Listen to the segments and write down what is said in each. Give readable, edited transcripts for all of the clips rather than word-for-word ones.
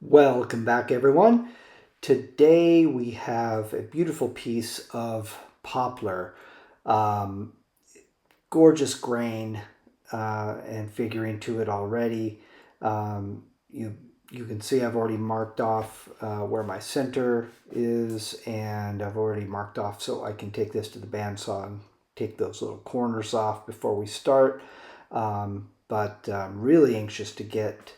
Welcome back, everyone. Today we have a beautiful piece of poplar. Um, Gorgeous grain and figuring to it already. Um, you you can see I've already marked off where my center is, and I've already marked off so I can take this to the bandsaw and take those little corners off before we start. But I'm really anxious to get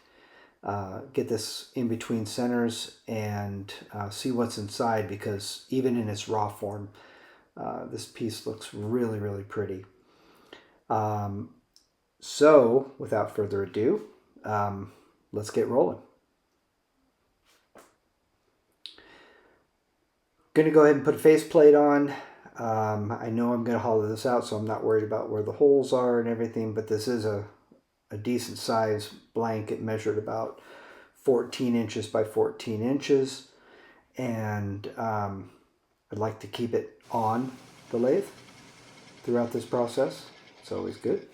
this in between centers and see what's inside, because even in its raw form, this piece looks really, really pretty. So without further ado, let's get rolling. Going to go ahead and put a faceplate on. I know I'm going to hollow this out, so I'm not worried about where the holes are and everything, but this is a decent size blank. It measured about 14 inches by 14 inches, and I'd like to keep it on the lathe throughout this process. It's always good.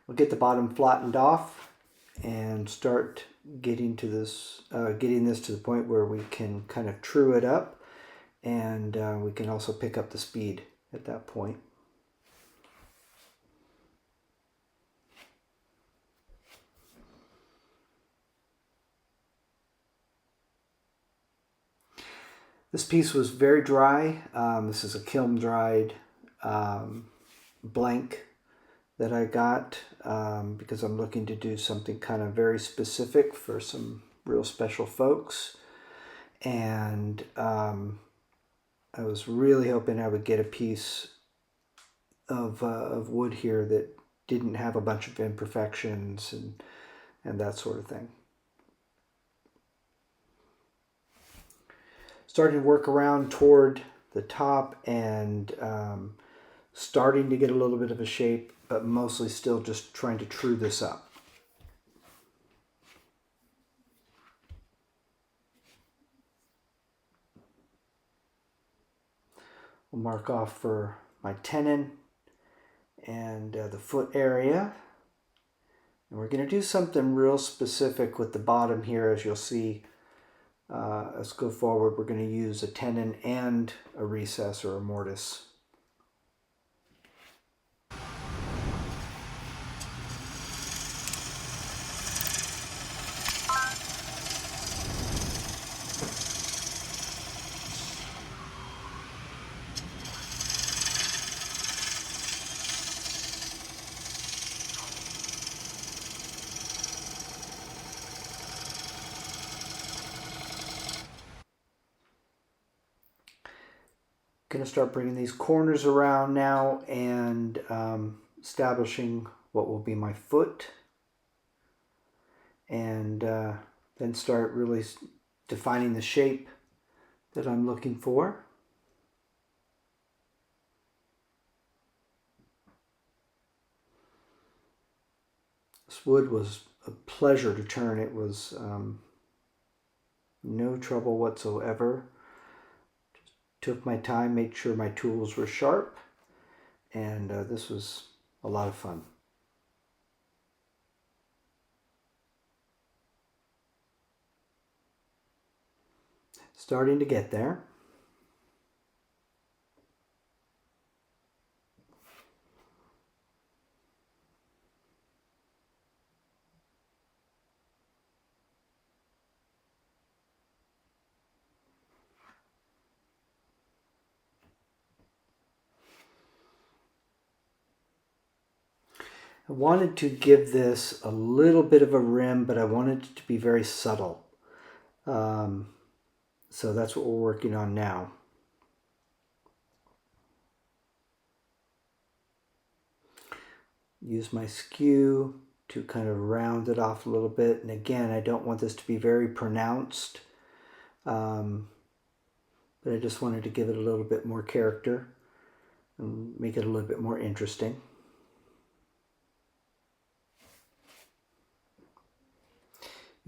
We'll get the bottom flattened off and start getting to this, getting this to the point where we can kind of true it up, and we can also pick up the speed at that point. This piece was very dry. This is a kiln dried blank that I got because I'm looking to do something kind of very specific for some real special folks. And I was really hoping I would get a piece of wood here that didn't have a bunch of imperfections and that sort of thing. Starting to work around toward the top and starting to get a little bit of a shape, but mostly still just trying to true this up. We'll mark off for my tenon and the foot area. And we're going to do something real specific with the bottom here, as you'll see. Let's go forward. We're going to use a tenon and a recess or a mortise. Going to start bringing these corners around now and establishing what will be my foot, and then start really defining the shape that I'm looking for. This wood was a pleasure to turn. It was no trouble whatsoever. Took my time, made sure my tools were sharp, and this was a lot of fun. Starting to get there. I wanted to give this a little bit of a rim, but I wanted it to be very subtle. So that's what we're working on now. Use my skew to kind of round it off a little bit. And again, I don't want this to be very pronounced, but I just wanted to give it a little bit more character and make it a little bit more interesting.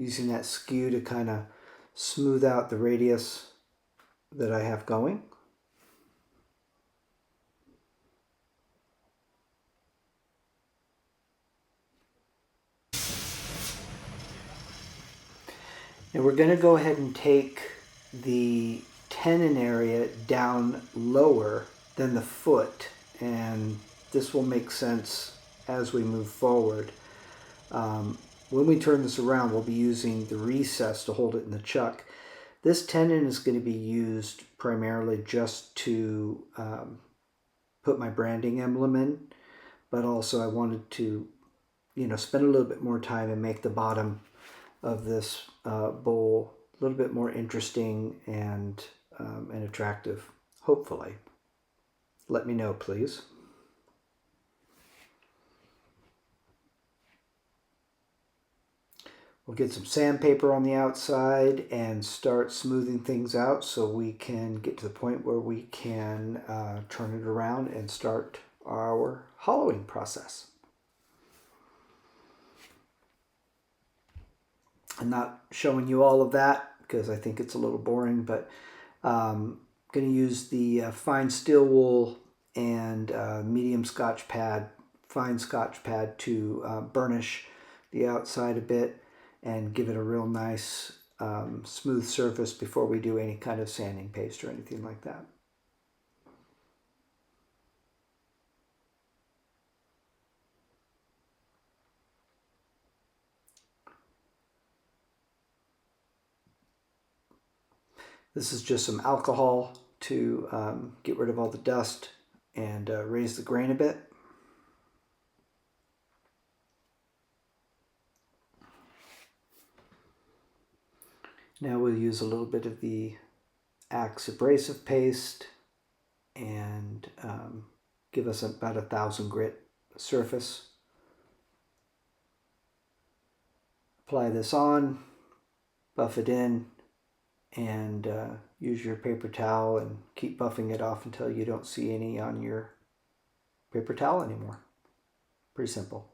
Using that skew to kind of smooth out the radius that I have going. And we're going to go ahead and take the tenon area down lower than the foot, and this will make sense as we move forward. When we turn this around, we'll be using the recess to hold it in the chuck. This tenon is going to be used primarily just to put my branding emblem in, but also I wanted to, spend a little bit more time and make the bottom of this bowl a little bit more interesting and attractive, hopefully. Let me know, please. We'll get some sandpaper on the outside and start smoothing things out so we can get to the point where we can turn it around and start our hollowing process. I'm not showing you all of that because I think it's a little boring, but I'm going to use the fine steel wool and medium Scotch pad, fine Scotch pad to burnish the outside a bit and give it a real nice smooth surface before we do any kind of sanding paste or anything like that. This is just some alcohol to get rid of all the dust and raise the grain a bit. Now we'll use a little bit of the Axe abrasive paste and give us about 1,000 grit surface. Apply this on, buff it in, and use your paper towel and keep buffing it off until you don't see any on your paper towel anymore. Pretty simple.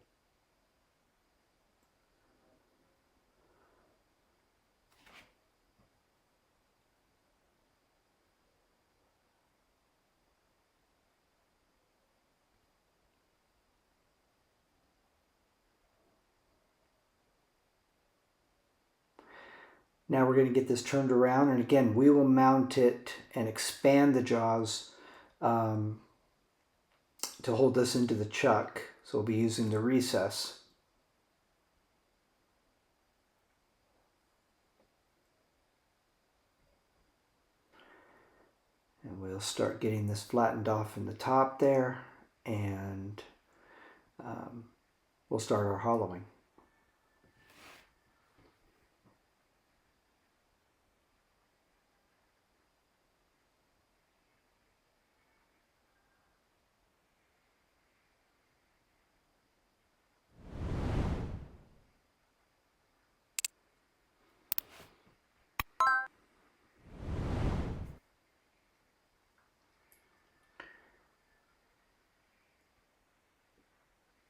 Now we're going to get this turned around, and again we will mount it and expand the jaws to hold this into the chuck. So we'll be using the recess. And we'll start getting this flattened off in the top there, and we'll start our hollowing.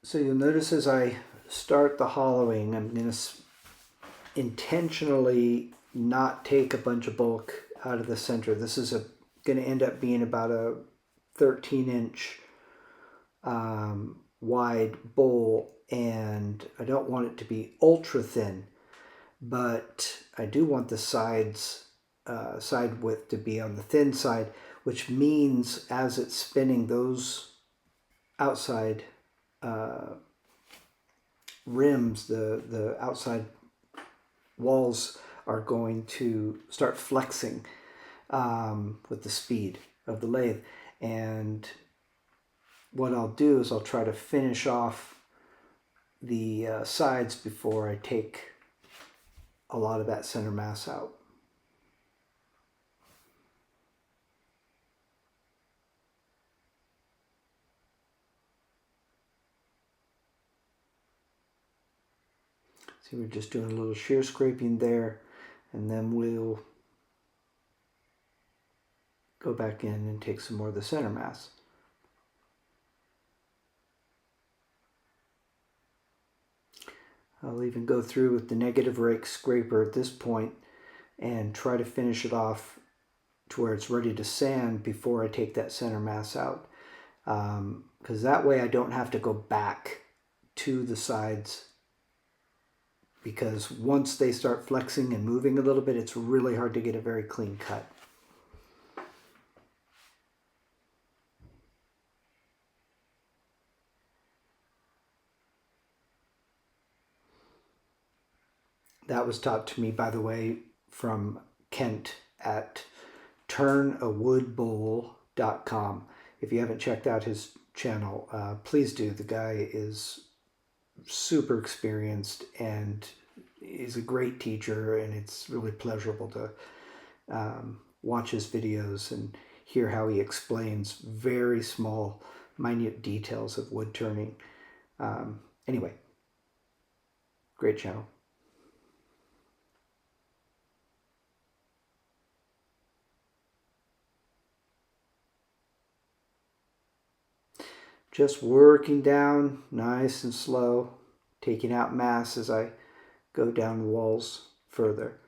So you'll notice as I start the hollowing, I'm going to intentionally not take a bunch of bulk out of the center. This is going to end up being about a 13-inch wide bowl, and I don't want it to be ultra thin, but I do want the sides, side width to be on the thin side, which means as it's spinning, those outside rims, the outside walls are going to start flexing with the speed of the lathe. And what I'll do is I'll try to finish off the sides before I take a lot of that center mass out. See, we're just doing a little shear scraping there, and then we'll go back in and take some more of the center mass. I'll even go through with the negative rake scraper at this point and try to finish it off to where it's ready to sand before I take that center mass out. Because that way I don't have to go back to the sides because once they start flexing and moving a little bit, it's really hard to get a very clean cut. That was taught to me, by the way, from Kent at turnawoodbowl.com. If you haven't checked out his channel, please do. The guy is super experienced and he's a great teacher, and it's really pleasurable to watch his videos and hear how he explains very small, minute details of wood turning. Anyway, great channel. Just working down nice and slow, taking out mass as I go down walls further.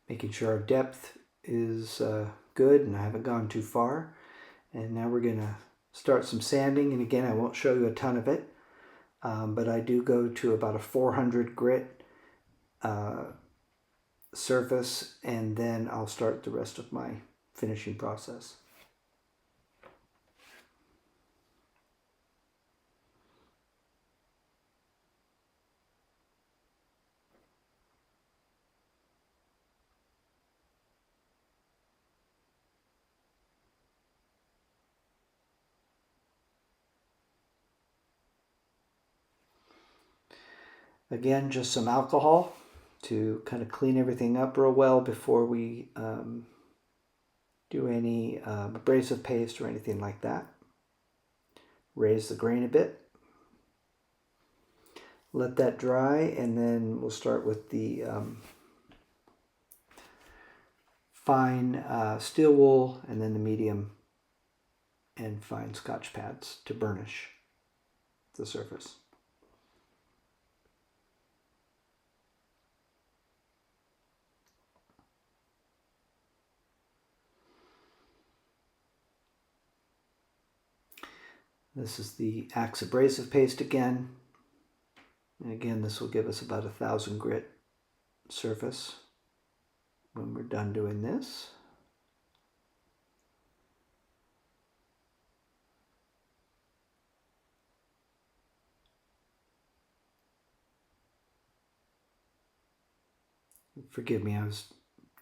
Making sure our depth is good and I haven't gone too far. And now we're going to start some sanding. And again, I won't show you a ton of it, but I do go to about a 400 grit surface, and then I'll start the rest of my finishing process. Again, just some alcohol to kind of clean everything up real well before we do any abrasive paste or anything like that. Raise the grain a bit. Let that dry, and then we'll start with the fine steel wool, and then the medium and fine Scotch pads to burnish the surface. This is the Axe abrasive paste again. And again, this will give us about 1,000 grit surface when we're done doing this. Forgive me, I was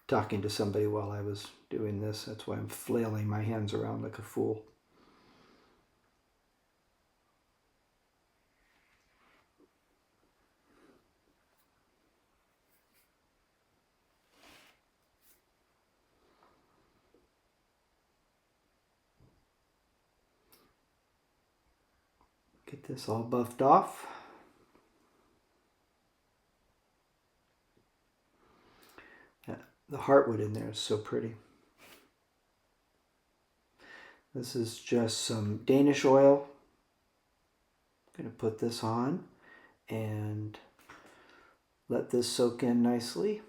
talking to somebody while I was doing this. That's why I'm flailing my hands around like a fool. Get this all buffed off. The heartwood in there is so pretty. This is just some Danish oil. I'm going to put this on and let this soak in nicely.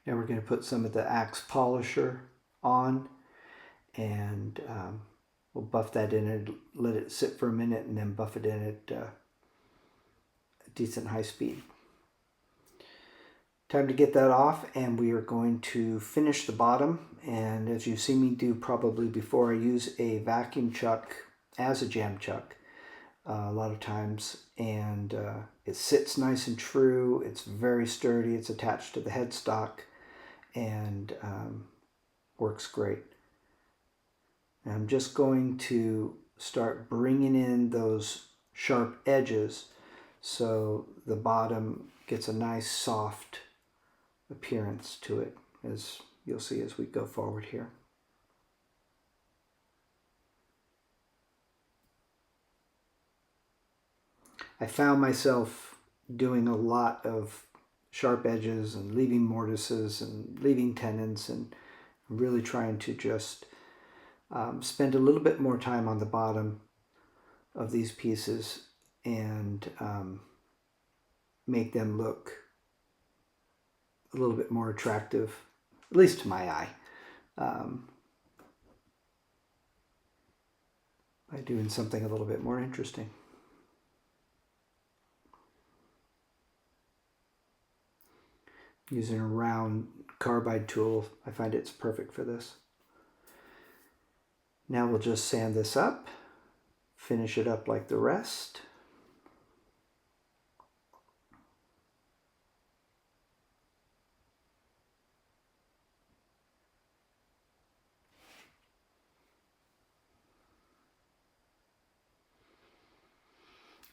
Now we're going to put some of the Axe polisher on, and we'll buff that in and let it sit for a minute, and then buff it in at a decent high speed. Time to get that off, and we are going to finish the bottom. And as you see me do probably before, I use a vacuum chuck as a jam chuck a lot of times, and it sits nice and true. It's very sturdy. It's attached to the headstock, and works great. And I'm just going to start bringing in those sharp edges so the bottom gets a nice soft appearance to it, as you'll see as we go forward here. I found myself doing a lot of sharp edges and leaving mortises and leaving tenons, and really trying to just spend a little bit more time on the bottom of these pieces and make them look a little bit more attractive, at least to my eye, by doing something a little bit more interesting. Using a round carbide tool, I find it's perfect for this. Now we'll just sand this up, finish it up like the rest.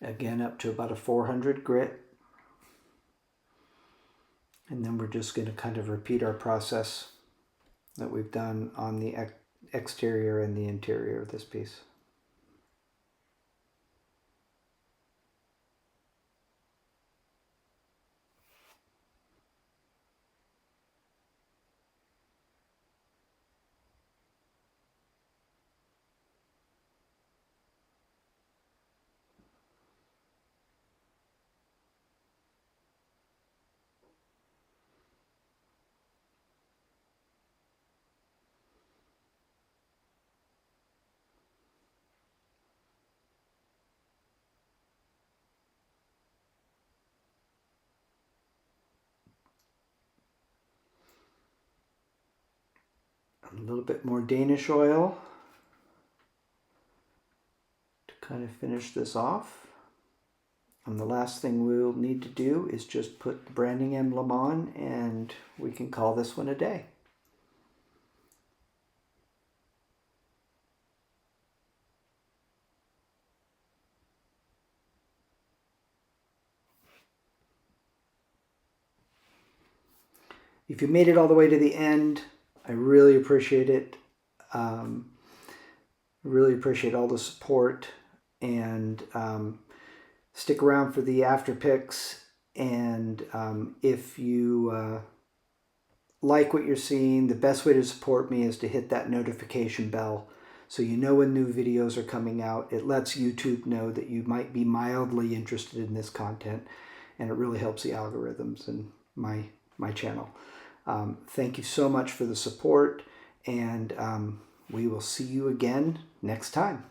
Again, up to about a 400 grit. And then we're just going to kind of repeat our process that we've done on the exterior and the interior of this piece. A little bit more Danish oil to kind of finish this off. And the last thing we'll need to do is just put the branding emblem on, and we can call this one a day. If you made it all the way to the end, I really appreciate it. Really appreciate all the support, and stick around for the after pics. And if you like what you're seeing, the best way to support me is to hit that notification bell so you know when new videos are coming out. It lets YouTube know that you might be mildly interested in this content, and it really helps the algorithms in my channel. Thank you so much for the support, and we will see you again next time.